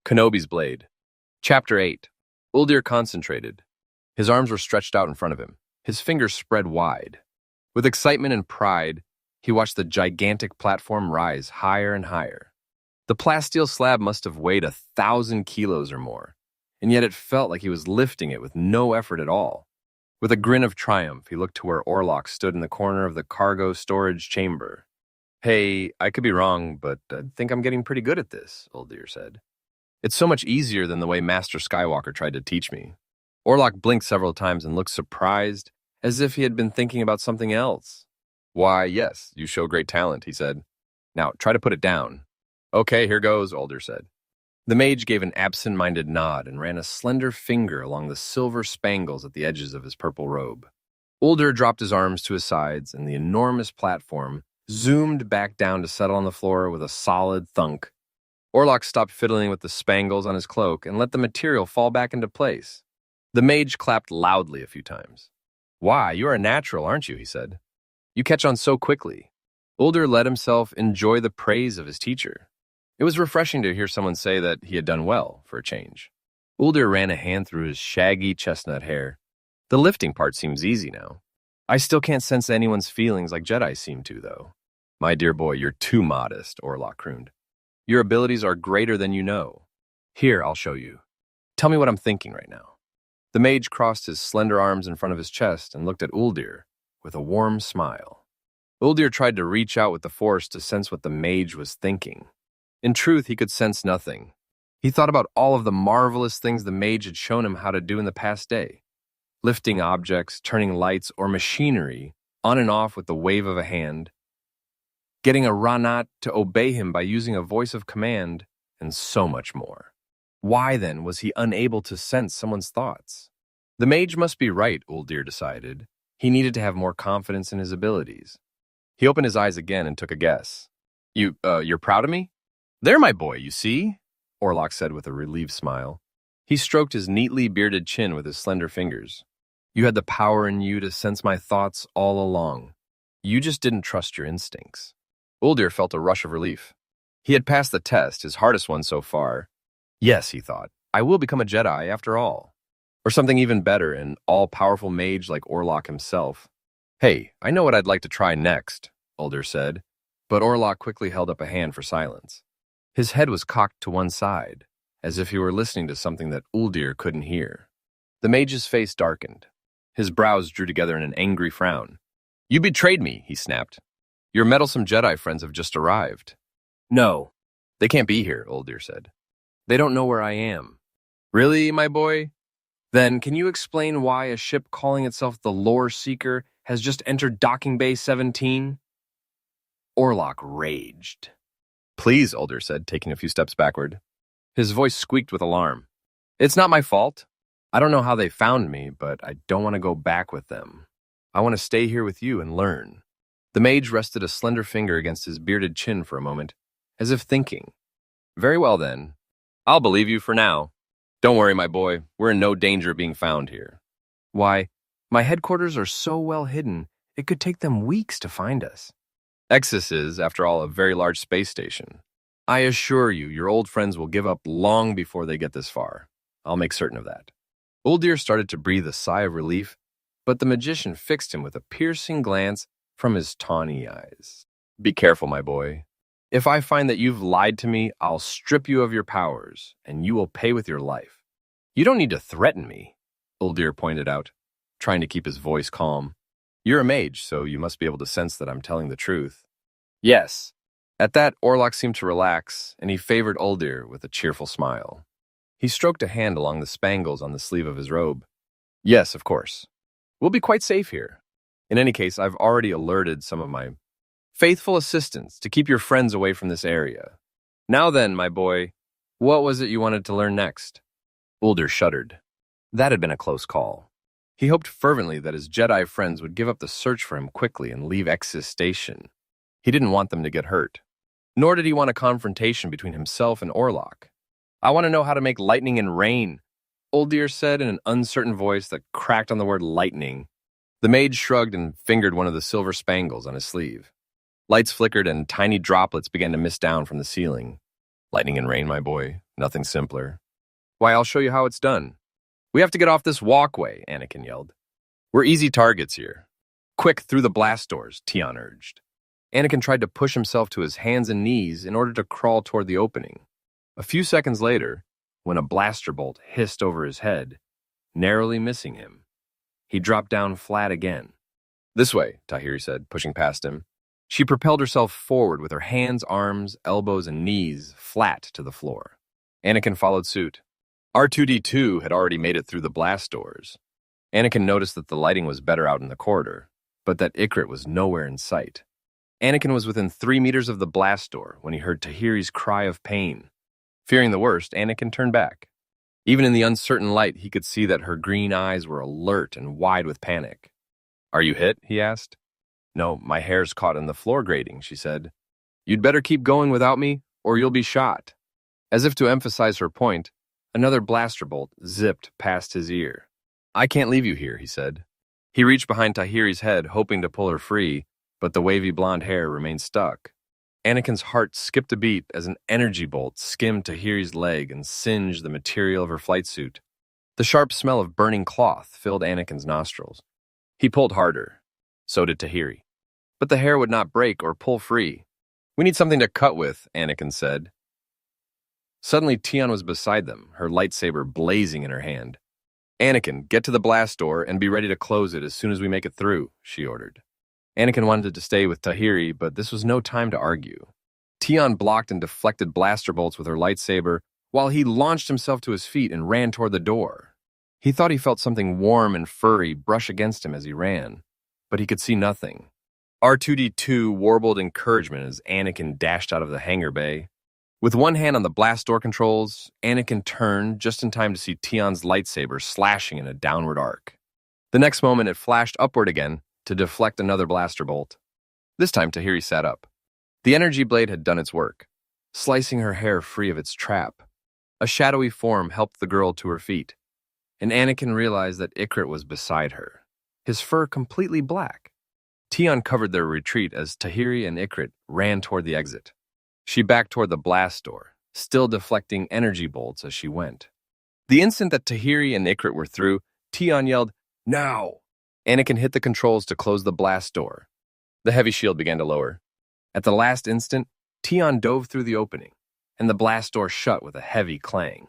Kenobi's Blade. Chapter 8. Uldir concentrated. His arms were stretched out in front of him, his fingers spread wide. With excitement and pride, he watched the gigantic platform rise higher and higher. The plasteel slab must have weighed 1,000 kilos or more, and yet it felt like he was lifting it with no effort at all. With a grin of triumph, he looked to where Orlok stood in the corner of the cargo storage chamber. "Hey, I could be wrong, but I think I'm getting pretty good at this," Uldir said. "It's so much easier than the way Master Skywalker tried to teach me." Orlok blinked several times and looked surprised, as if he had been thinking about something else. "Why, yes, you show great talent," he said. "Now, try to put it down." "Okay, here goes," Uldir said. The mage gave an absent-minded nod and ran a slender finger along the silver spangles at the edges of his purple robe. Uldir dropped his arms to his sides, and the enormous platform zoomed back down to settle on the floor with a solid thunk. Orlok stopped fiddling with the spangles on his cloak and let the material fall back into place. The mage clapped loudly a few times. "Why, you are a natural, aren't you?" he said. "You catch on so quickly." Uldir let himself enjoy the praise of his teacher. It was refreshing to hear someone say that he had done well, for a change. Uldir ran a hand through his shaggy chestnut hair. "The lifting part seems easy now. I still can't sense anyone's feelings like Jedi seem to, though." "My dear boy, you're too modest," Orlok crooned. "Your abilities are greater than you know. Here, I'll show you. Tell me what I'm thinking right now." The mage crossed his slender arms in front of his chest and looked at Uldir with a warm smile. Uldir tried to reach out with the Force to sense what the mage was thinking. In truth, he could sense nothing. He thought about all of the marvelous things the mage had shown him how to do in the past day. Lifting objects, turning lights or machinery on and off with the wave of a hand, getting a Ranat to obey him by using a voice of command, and so much more. Why, then, was he unable to sense someone's thoughts? The mage must be right, Uldir decided. He needed to have more confidence in his abilities. He opened his eyes again and took a guess. You're proud of me?" "There, my boy, you see?" Orlok said with a relieved smile. He stroked his neatly bearded chin with his slender fingers. "You had the power in you to sense my thoughts all along. You just didn't trust your instincts." Uldir felt a rush of relief. He had passed the test, his hardest one so far. Yes, he thought, I will become a Jedi after all. Or something even better, an all-powerful mage like Orlok himself. "Hey, I know what I'd like to try next," Uldir said, but Orlok quickly held up a hand for silence. His head was cocked to one side, as if he were listening to something that Uldir couldn't hear. The mage's face darkened. His brows drew together in an angry frown. "You betrayed me," he snapped. "Your meddlesome Jedi friends have just arrived." "No, they can't be here," Uldir said. "They don't know where I am." "Really, my boy? Then can you explain why a ship calling itself the Lore Seeker has just entered Docking Bay 17? Orlok raged. "Please," Uldir said, taking a few steps backward. His voice squeaked with alarm. "It's not my fault. I don't know how they found me, but I don't want to go back with them. I want to stay here with you and learn." The mage rested a slender finger against his bearded chin for a moment, as if thinking. "Very well, then. I'll believe you for now. Don't worry, my boy. We're in no danger of being found here." "Why, my headquarters are so well hidden, it could take them weeks to find us." "Exis is, after all, a very large space station. I assure you, your old friends will give up long before they get this far. I'll make certain of that." Uldir started to breathe a sigh of relief, but the magician fixed him with a piercing glance from his tawny eyes. "Be careful, my boy. If I find that you've lied to me, I'll strip you of your powers, and you will pay with your life." "You don't need to threaten me," Uldir pointed out, trying to keep his voice calm. "You're a mage, so you must be able to sense that I'm telling the truth." "Yes." At that, Orlok seemed to relax, and he favored Uldir with a cheerful smile. He stroked a hand along the spangles on the sleeve of his robe. "Yes, of course. We'll be quite safe here. In any case, I've already alerted some of my faithful assistants to keep your friends away from this area. Now then, my boy, what was it you wanted to learn next?" Uldir shuddered. That had been a close call. He hoped fervently that his Jedi friends would give up the search for him quickly and leave Exis Station. He didn't want them to get hurt. Nor did he want a confrontation between himself and Orlok. "I want to know how to make lightning and rain," Uldir said in an uncertain voice that cracked on the word lightning. The mage shrugged and fingered one of the silver spangles on his sleeve. Lights flickered and tiny droplets began to mist down from the ceiling. Lightning and rain, my boy. Nothing simpler. Why, I'll show you how it's done. We have to get off this walkway, Anakin yelled. We're easy targets here. Quick, through the blast doors, Tion urged. Anakin tried to push himself to his hands and knees in order to crawl toward the opening. A few seconds later, when a blaster bolt hissed over his head, narrowly missing him, he dropped down flat again. This way, Tahiri said, pushing past him. She propelled herself forward with her hands, arms, elbows, and knees flat to the floor. Anakin followed suit. R2-D2 had already made it through the blast doors. Anakin noticed that the lighting was better out in the corridor, but that Ikrit was nowhere in sight. Anakin was within 3 meters of the blast door when he heard Tahiri's cry of pain. Fearing the worst, Anakin turned back. Even in the uncertain light, he could see that her green eyes were alert and wide with panic. Are you hit? He asked. No, my hair's caught in the floor grating, she said. You'd better keep going without me, or you'll be shot. As if to emphasize her point, another blaster bolt zipped past his ear. I can't leave you here, he said. He reached behind Tahiri's head, hoping to pull her free, but the wavy blonde hair remained stuck. Anakin's heart skipped a beat as an energy bolt skimmed Tahiri's leg and singed the material of her flight suit. The sharp smell of burning cloth filled Anakin's nostrils. He pulled harder. So did Tahiri. But the hair would not break or pull free. We need something to cut with, Anakin said. Suddenly, Tion was beside them, her lightsaber blazing in her hand. Anakin, get to the blast door and be ready to close it as soon as we make it through, she ordered. Anakin wanted to stay with Tahiri, but this was no time to argue. Tion blocked and deflected blaster bolts with her lightsaber, while he launched himself to his feet and ran toward the door. He thought he felt something warm and furry brush against him as he ran, but he could see nothing. R2-D2 warbled encouragement as Anakin dashed out of the hangar bay. With one hand on the blast door controls, Anakin turned just in time to see Tion's lightsaber slashing in a downward arc. The next moment, it flashed upward again to deflect another blaster bolt. This time, Tahiri sat up. The energy blade had done its work, slicing her hair free of its trap. A shadowy form helped the girl to her feet, and Anakin realized that Ikrit was beside her, his fur completely black. Tion covered their retreat as Tahiri and Ikrit ran toward the exit. She backed toward the blast door, still deflecting energy bolts as she went. The instant that Tahiri and Ikrit were through, Tion yelled, "Now!" Anakin hit the controls to close the blast door. The heavy shield began to lower. At the last instant, Tion dove through the opening, and the blast door shut with a heavy clang.